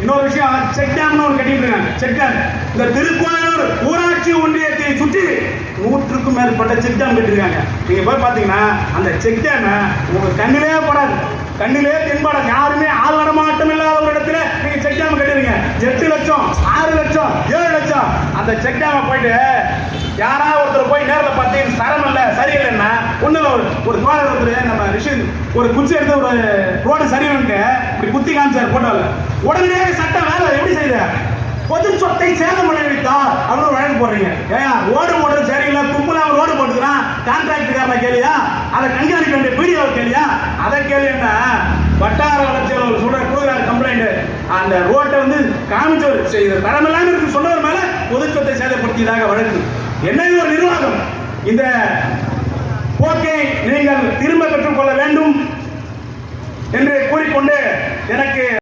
இன்னொரு விஷயம், செக் டேம்னு ஒன்று கட்டிட்டு இருக்காங்க. செக் டேம் இந்த திருக்கோயிலூர் ஊராட்சி ஒன்றியத்தை சுற்றி 100க்கும் மேற்பட்ட செக் டேம் கட்டிருக்காங்க. நீங்க போய் பாத்தீங்கன்னா அந்த செக் டேம் உங்க கண்ணிலே படாது, கண்ணிலே தென்படாது. யாருமே ஆள் நடமாட்டம் இல்லாத ஒரு இடத்துல நீங்க செக் டேம் கட்டிருங்க. 8 லட்சம் 6 லட்சம் 7 லட்சம் அந்த செக் டேம் போயிட்டு யாராவது ஒருத்தர் போய் நேரில் பார்த்து தரம் இல்லை சரியில்லைன்னா ஒன்றும் ஒரு தோழர் ஒருத்தர் நம்ம ரிஷன் ஒரு குச்சி எடுத்து ஒரு ரோடு சரியில்லைன்ட்டு இப்படி குத்தி காமிச்சார் போட்டோவில். உடனே சட்டம் வேலை எப்படி செய்யுது? பொது சொத்தை சேதம் விளைவித்தார் அப்படின்னு வழக்கு போடுறீங்க. ஏன் ரோடு போடுறது சரியில்லை, கும்பலாக ரோடு போட்டுக்கிறான், கான்ட்ராக்டுக்காரனை கேளியா? அதை கண்காணிக்க வேண்டிய பிடிஓ கேளியா? அதை கேள்வின்னா வட்டார வளர்ச்சியில் சொல்ற கொடுக்குறாரு கம்ப்ளைண்ட். அந்த ரோட்டை வந்து காமிச்சவர் செய்த தரமில்லாம இருக்கு சொன்னவர் மேல பொது சொத்தை சேதப்படுத்தியதாக வழக்கு. என்ன ஒரு நிர்வாகம்! இந்த போக்கை நீங்கள் திரும்ப பெற்றுக் கொள்ள வேண்டும் என்று கூறிக்கொண்டு எனக்கு